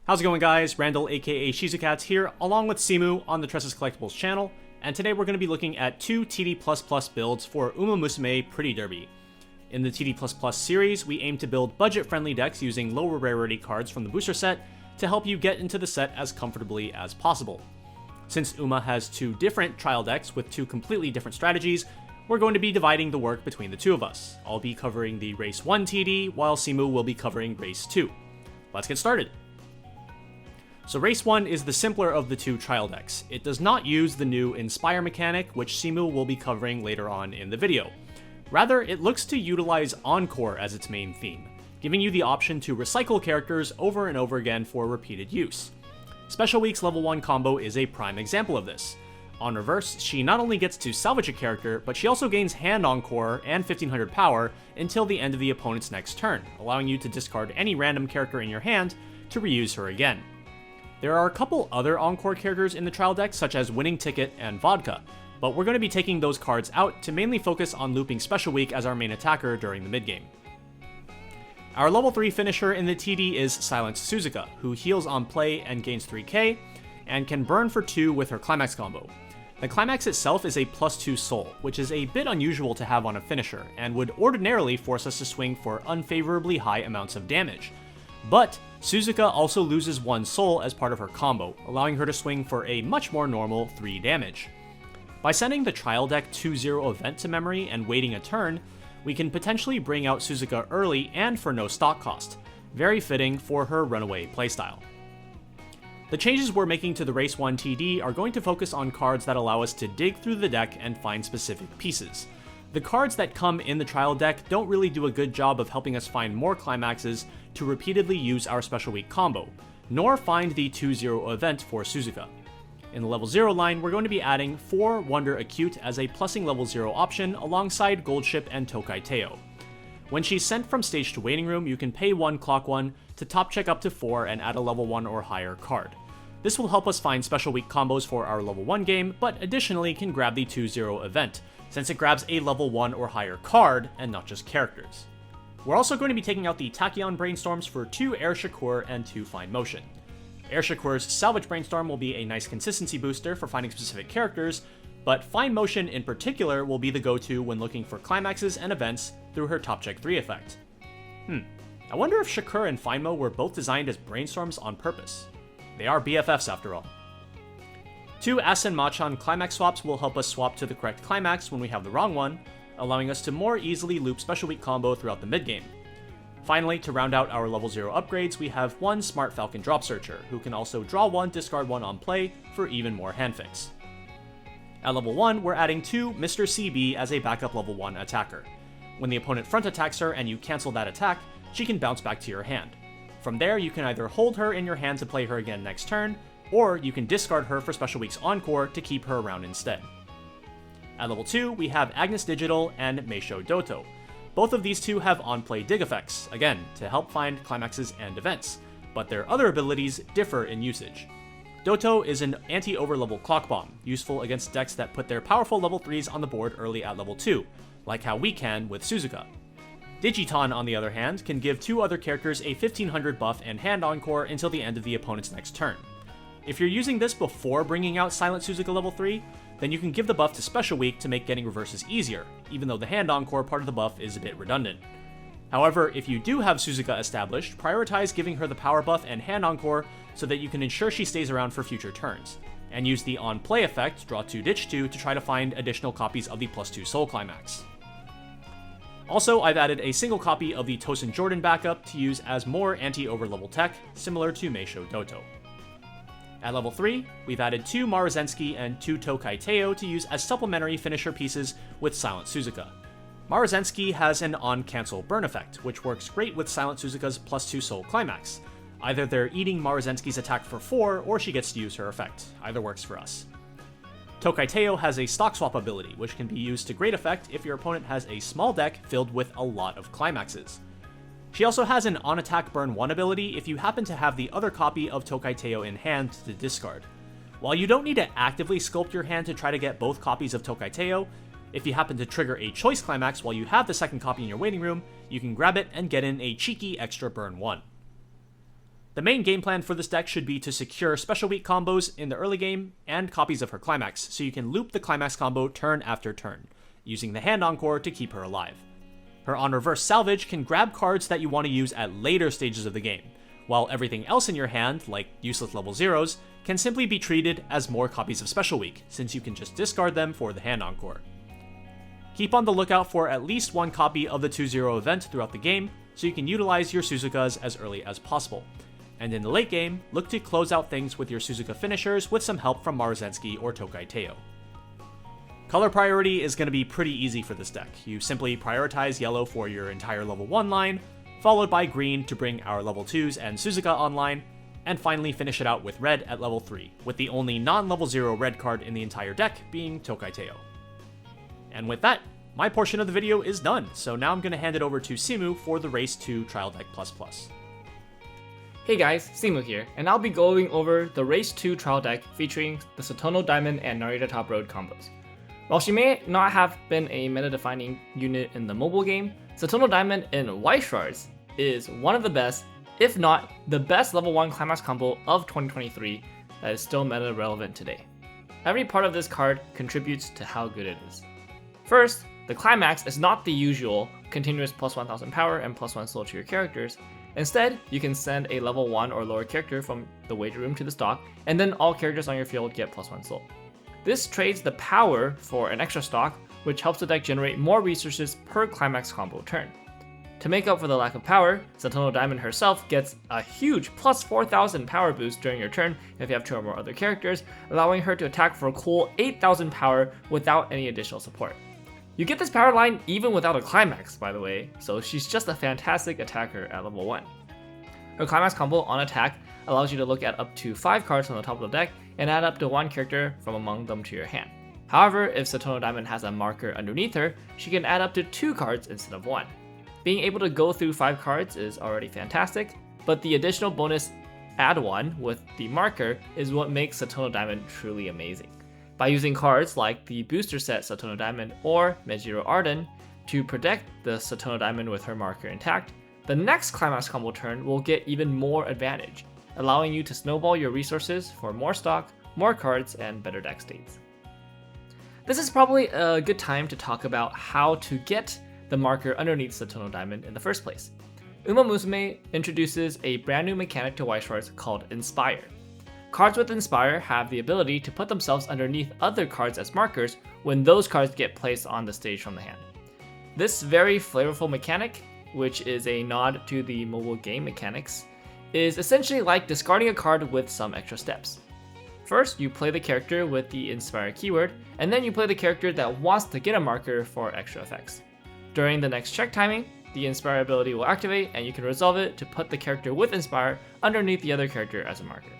How's it going, guys? Randall aka Shizukat here, along with Simu on the Tressa's Collectibles channel, and today we're going to be looking at two TD++ builds for Umamusume Pretty Derby. In the TD++ series, we aim to build budget-friendly decks using lower rarity cards from the booster set to help you get into the set as comfortably as possible. Since Uma has two different trial decks with two completely different strategies, we're going to be dividing the work between the two of us. I'll be covering the Race 1 TD, while Simu will be covering Race 2. Let's get started! So Race 1 is the simpler of the two trial decks. It does not use the new Inspire mechanic, which Simu will be covering later on in the video. Rather, it looks to utilize Encore as its main theme, giving you the option to recycle characters over and over again for repeated use. Special Week's level 1 combo is a prime example of this. On reverse, she not only gets to salvage a character, but she also gains Hand Encore and 1500 power until the end of the opponent's next turn, allowing you to discard any random character in your hand to reuse her again. There are a couple other Encore characters in the trial deck, such as Winning Ticket and Vodka, but we're going to be taking those cards out to mainly focus on looping Special Week as our main attacker during the mid-game. Our level 3 finisher in the TD is Silent Suzuka, who heals on play and gains 3k, and can burn for 2 with her Climax combo. The Climax itself is a +2 soul, which is a bit unusual to have on a finisher, and would ordinarily force us to swing for unfavorably high amounts of damage. But Suzuka also loses 1 soul as part of her combo, allowing her to swing for a much more normal 3 damage. By sending the trial deck 2-0 event to memory and waiting a turn, we can potentially bring out Suzuka early and for no stock cost, very fitting for her runaway playstyle. The changes we're making to the Race 1 TD are going to focus on cards that allow us to dig through the deck and find specific pieces. The cards that come in the trial deck don't really do a good job of helping us find more climaxes to repeatedly use our Special Week combo, nor find the 2-0 event for Suzuka. In the level 0 line, we're going to be adding 4 Wonder Acute as a plussing level 0 option alongside Gold Ship and Tokai Teo. When she's sent from stage to waiting room, you can pay 1 clock 1 to top check up to 4 and add a level 1 or higher card. This will help us find Special Week combos for our level 1 game, but additionally can grab the 2-0 event, since it grabs a level 1 or higher card and not just characters. We're also going to be taking out the Tachyon Brainstorms for 2 Air Shakur and 2 Fine Motion. Air Shakur's Salvage Brainstorm will be a nice consistency booster for finding specific characters, but Fine Motion in particular will be the go-to when looking for climaxes and events through her Top Check 3 effect. I wonder if Shakur and Fine Mo were both designed as brainstorms on purpose. They are BFFs after all. 2 Asen Machan Climax swaps will help us swap to the correct climax when we have the wrong one, allowing us to more easily loop Special Week combo throughout the mid-game. Finally, to round out our level 0 upgrades, we have 1 Smart Falcon Drop Searcher, who can also draw 1, discard 1 on play for even more handfix. At level 1, we're adding 2 Mr. CB as a backup level 1 attacker. When the opponent front attacks her and you cancel that attack, she can bounce back to your hand. From there, you can either hold her in your hand to play her again next turn, or you can discard her for Special Week's Encore to keep her around instead. At level 2, we have Agnes Digital and Meisho Doto. Both of these two have on-play dig effects, again, to help find climaxes and events, but their other abilities differ in usage. Doto is an anti-overlevel clock bomb, useful against decks that put their powerful level 3s on the board early at level 2, like how we can with Suzuka. Digiton, on the other hand, can give 2 other characters a 1500 buff and Hand Encore until the end of the opponent's next turn. If you're using this before bringing out Silent Suzuka level 3, then you can give the buff to Special Week to make getting reverses easier, even though the Hand Encore part of the buff is a bit redundant. However, if you do have Suzuka established, prioritize giving her the power buff and Hand Encore so that you can ensure she stays around for future turns, and use the on-play effect, draw 2, ditch 2, to try to find additional copies of the +2 Soul Climax. Also, I've added a single copy of the Tosin Jordan backup to use as more anti-overlevel tech, similar to Meisho Doto. At level 3, we've added 2 Marazensky and 2 Tokai Teo to use as supplementary finisher pieces with Silent Suzuka. Marazensky has an on-cancel burn effect, which works great with Silent Suzuka's +2 Soul Climax. Either they're eating Marazensky's attack for 4, or she gets to use her effect. Either works for us. Tokai Teo has a stock swap ability, which can be used to great effect if your opponent has a small deck filled with a lot of climaxes. She also has an on-attack burn 1 ability if you happen to have the other copy of Tokai Teo in hand to discard. While you don't need to actively sculpt your hand to try to get both copies of Tokai Teo, if you happen to trigger a choice climax while you have the second copy in your waiting room, you can grab it and get in a cheeky extra burn 1. The main game plan for this deck should be to secure special week combos in the early game and copies of her climax, so you can loop the climax combo turn after turn, using the hand encore to keep her alive. Her on reverse salvage can grab cards that you want to use at later stages of the game, while everything else in your hand, like useless level zeros, can simply be treated as more copies of Special Week, since you can just discard them for the hand encore. Keep on the lookout for at least one copy of the 2-0 event throughout the game, so you can utilize your Suzukas as early as possible. And in the late game, look to close out things with your Suzuka finishers with some help from Maruzensky or Tokai Teo. Color priority is going to be pretty easy for this deck. You simply prioritize yellow for your entire level 1 line, followed by green to bring our level 2s and Suzuka online, and finally finish it out with red at level 3, with the only non-level 0 red card in the entire deck being Tokai Teo. And with that, my portion of the video is done, so now I'm going to hand it over to Simu for the Race 2 Trial Deck Plus+. Hey guys, Simu here, and I'll be going over the Race 2 Trial Deck featuring the Satono Diamond and Narita Top Road combos. While she may not have been a meta-defining unit in the mobile game, Satono Diamond in Weiss Schwarz is one of the best, if not the best level 1 climax combo of 2023 that is still meta relevant today. Every part of this card contributes to how good it is. First, the climax is not the usual continuous plus 1000 power and plus 1 soul to your characters. Instead, you can send a level 1 or lower character from the wager room to the stock, and then all characters on your field get plus 1 soul. This trades the power for an extra stock, which helps the deck generate more resources per climax combo turn. To make up for the lack of power, Satono Diamond herself gets a huge plus 4000 power boost during your turn if you have 2 or more other characters, allowing her to attack for a cool 8000 power without any additional support. You get this power line even without a climax, by the way, so she's just a fantastic attacker at level 1. Her climax combo on attack allows you to look at up to 5 cards from the top of the deck and add up to 1 character from among them to your hand. However, if Satono Diamond has a marker underneath her, she can add up to 2 cards instead of 1. Being able to go through 5 cards is already fantastic, but the additional bonus add 1 with the marker is what makes Satono Diamond truly amazing. By using cards like the booster set Satono Diamond or Mejiro Arden to protect the Satono Diamond with her marker intact, the next climax combo turn will get even more advantage, allowing you to snowball your resources for more stock, more cards, and better deck states. This is probably a good time to talk about how to get the marker underneath Satono Diamond in the first place. Umamusume introduces a brand new mechanic to Weiss Schwarz called Inspire. Cards with Inspire have the ability to put themselves underneath other cards as markers when those cards get placed on the stage from the hand. This very flavorful mechanic, which is a nod to the mobile game mechanics, is essentially like discarding a card with some extra steps. First, you play the character with the Inspire keyword, and then you play the character that wants to get a marker for extra effects. During the next check timing, the Inspire ability will activate, and you can resolve it to put the character with Inspire underneath the other character as a marker.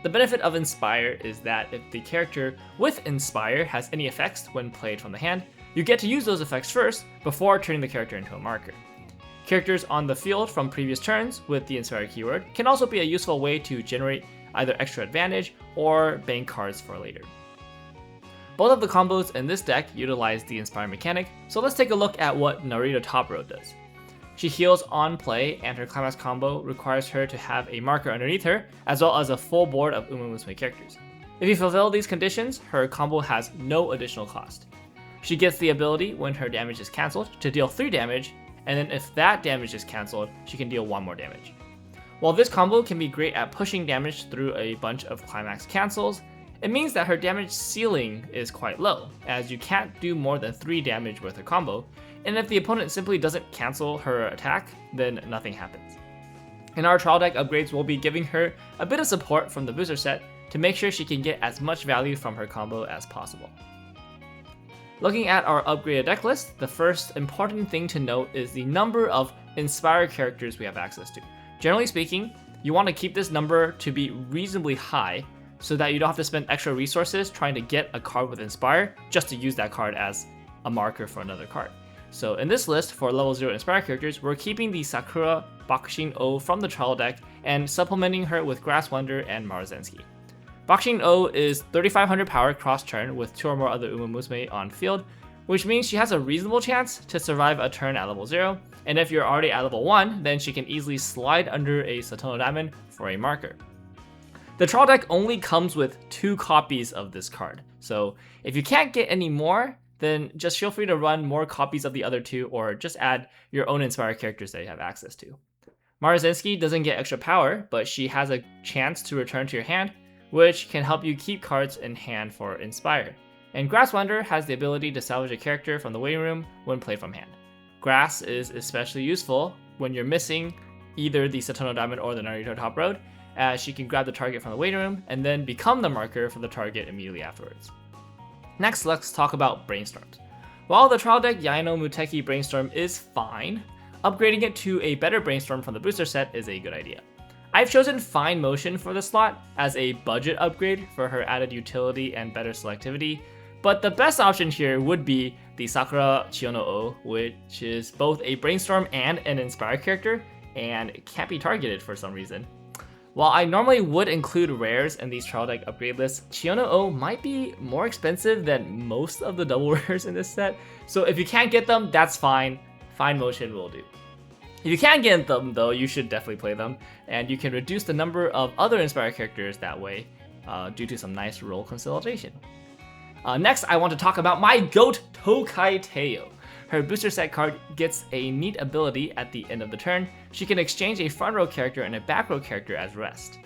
The benefit of Inspire is that if the character with Inspire has any effects when played from the hand, you get to use those effects first before turning the character into a marker. Characters on the field from previous turns with the Inspire keyword can also be a useful way to generate either extra advantage or bank cards for later. Both of the combos in this deck utilize the Inspire mechanic, so let's take a look at what Narita Top Road does. She heals on play, and her climax combo requires her to have a marker underneath her, as well as a full board of Umamusume characters. If you fulfill these conditions, her combo has no additional cost. She gets the ability when her damage is cancelled to deal 3 damage, and then if that damage is cancelled, she can deal 1 more damage. While this combo can be great at pushing damage through a bunch of climax cancels, it means that her damage ceiling is quite low, as you can't do more than 3 damage with her combo, and if the opponent simply doesn't cancel her attack, then nothing happens. In our trial deck upgrades, we'll be giving her a bit of support from the booster set to make sure she can get as much value from her combo as possible. Looking at our upgraded deck list, the first important thing to note is the number of Inspire characters we have access to. Generally speaking, you want to keep this number to be reasonably high so that you don't have to spend extra resources trying to get a card with Inspire just to use that card as a marker for another card. So in this list, for level 0 Inspire characters, we're keeping the Sakura Bakushin O from the trial deck and supplementing her with Grass Wonder and Maruzensky. Bakushin O is 3500 power cross turn with 2 or more other Umamusume on field, which means she has a reasonable chance to survive a turn at level 0, and if you're already at level 1, then she can easily slide under a Satono Diamond for a marker. The trial deck only comes with 2 copies of this card, so if you can't get any more, then just feel free to run more copies of the other 2 or just add your own inspired characters that you have access to. Marazinski doesn't get extra power, but she has a chance to return to your hand, which can help you keep cards in hand for Inspire. And Grasswinder has the ability to salvage a character from the waiting room when played from hand. Grass is especially useful when you're missing either the Satono Diamond or the Narita Top Road, as she can grab the target from the waiting room and then become the marker for the target immediately afterwards. Next, let's talk about Brainstorms. While the trial deck Yaino Muteki Brainstorm is fine, upgrading it to a better Brainstorm from the booster set is a good idea. I've chosen Fine Motion for this slot as a budget upgrade for her added utility and better selectivity, but the best option here would be the Sakura Chiyono-O, which is both a Brainstorm and an Inspired character, and it can't be targeted for some reason. While I normally would include rares in these trial deck upgrade lists, Chiyono-O might be more expensive than most of the double rares in this set, so if you can't get them, that's fine. Fine Motion will do. If you can get them though, you should definitely play them, and you can reduce the number of other inspired characters that way due to some nice role consolidation. Next, I want to talk about my GOAT, Tokai Teo. Her booster set card gets a neat ability at the end of the turn. She can exchange a front row character and a back row character as rest.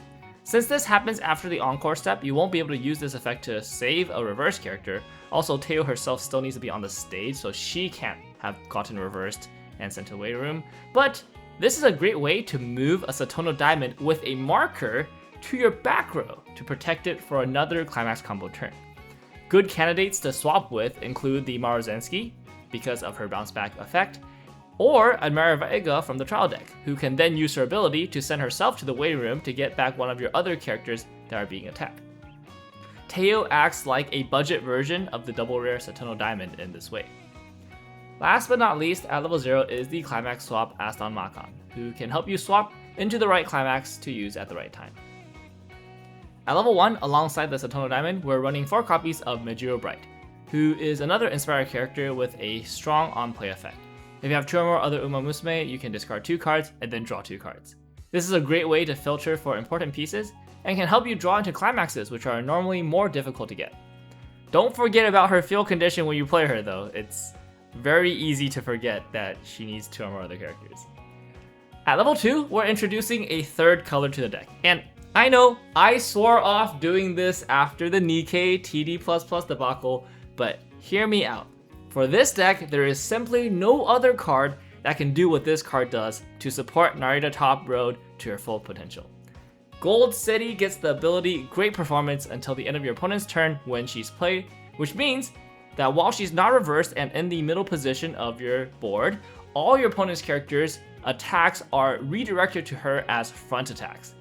Since this happens after the encore step, you won't be able to use this effect to save a reverse character. Also, Teo herself still needs to be on the stage, so she can't have gotten reversed and sent to the waiting room. But this is a great way to move a Satono Diamond with a marker to your back row to protect it for another climax combo turn. Good candidates to swap with include the Marazinski, because of her bounce back effect, or Admira Vega from the trial deck, who can then use her ability to send herself to the waiting room to get back one of your other characters that are being attacked. Teo acts like a budget version of the double rare Satono Diamond in this way. Last but not least, at level 0 is the Climax Swap Aston Makan, who can help you swap into the right Climax to use at the right time. At level 1, alongside the Satono Diamond, we're running 4 copies of Mejiro Bright, who is another inspired character with a strong on-play effect. If you have 2 or more other Umamusume, you can discard 2 cards and then draw 2 cards. This is a great way to filter for important pieces and can help you draw into climaxes, which are normally more difficult to get. Don't forget about her field condition when you play her though. It's very easy to forget that she needs 2 or more other characters. At level 2, we're introducing a 3rd color to the deck. And I know, I swore off doing this after the Nikkei TD++ debacle, but hear me out. For this deck, there is simply no other card that can do what this card does to support Narita Top Road to her full potential. Gold City gets the ability Great Performance until the end of your opponent's turn when she's played, which means that while she's not reversed and in the middle position of your board, all your opponent's characters' attacks are redirected to her as front attacks.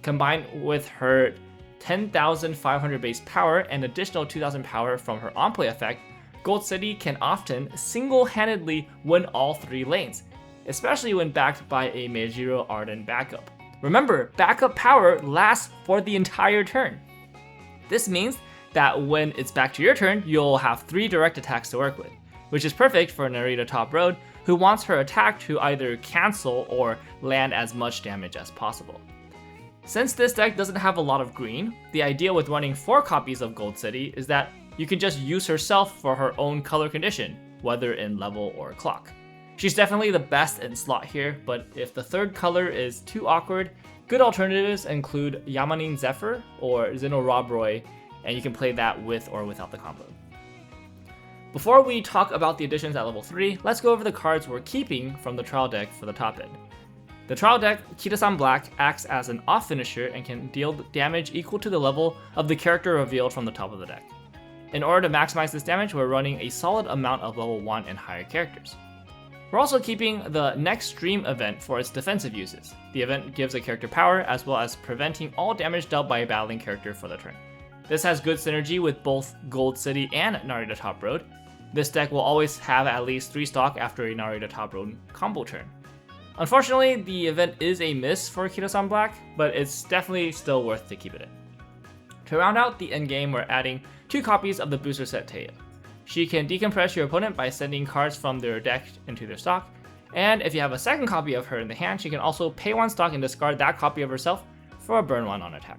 Combined with her 10,500 base power and additional 2,000 power from her on-play effect, Gold City can often single-handedly win all 3 lanes, especially when backed by a Meijiro Arden backup. Remember, backup power lasts for the entire turn. This means that when it's back to your turn, you'll have 3 direct attacks to work with, which is perfect for Narita Top Road, who wants her attack to either cancel or land as much damage as possible. Since this deck doesn't have a lot of green, the idea with running 4 copies of Gold City is that you can just use herself for her own color condition, whether in level or clock. She's definitely the best in slot here, but if the 3rd color is too awkward, good alternatives include Yamanin Zephyr or Zeno Robroy, and you can play that with or without the combo. Before we talk about the additions at level 3, let's go over the cards we're keeping from the trial deck for the top end. The trial deck, Kitasan Black, acts as an off finisher and can deal damage equal to the level of the character revealed from the top of the deck. In order to maximize this damage, we're running a solid amount of level 1 and higher characters. We're also keeping the Next Stream event for its defensive uses. The event gives a character power as well as preventing all damage dealt by a battling character for the turn. This has good synergy with both Gold City and Narita Top Road. This deck will always have at least 3 stock after a Narita Top Road combo turn. Unfortunately, the event is a miss for Kitasan Black, but it's definitely still worth to keep it in. To round out the endgame, we're adding 2 copies of the booster set Teo. she can decompress your opponent by sending cards from their deck into their stock. And if you have a second copy of her in the hand, she can also pay 1 stock and discard that copy of herself for a burn 1 on attack.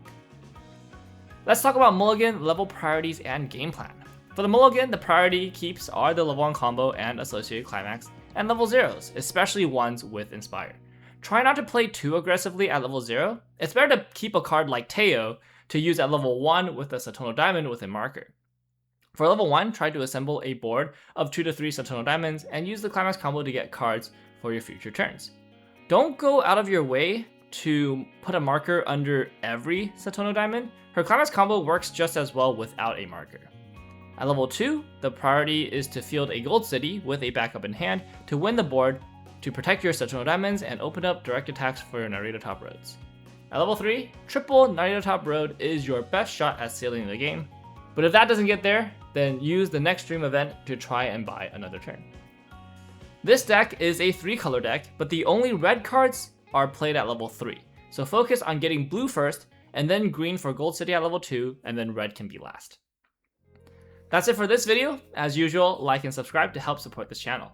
Let's talk about Mulligan, level priorities, and game plan. For the Mulligan, the priority keeps are the level 1 combo and associated climax, and level 0s, especially ones with Inspire. Try not to play too aggressively at level 0. It's better to keep a card like Teo to use at level 1 with a Satono Diamond with a marker. For level 1, try to assemble a board of 2 to 3 Satono Diamonds and use the climax combo to get cards for your future turns. Don't go out of your way to put a marker under every Satono Diamond. Her climax combo works just as well without a marker. At level 2, the priority is to field a Gold City with a backup in hand to win the board, to protect your Satono Diamonds and open up direct attacks for your Narita Top Roads. At level 3, triple Narita Top Road is your best shot at sealing the game, but if that doesn't get there, then use the next Dream event to try and buy another turn. This deck is a 3-color deck, but the only red cards are played at level 3, so focus on getting blue first, and then green for Gold City at level 2, and then red can be last. That's it for this video. As usual, like and subscribe to help support this channel.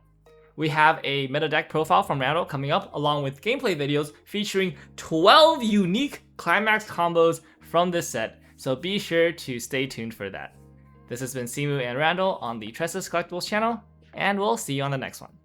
We have a meta deck profile from Randall coming up, along with gameplay videos featuring 12 unique climax combos from this set, so be sure to stay tuned for that. This has been Simu and Randall on the Tressa's Collectibles channel, and we'll see you on the next one.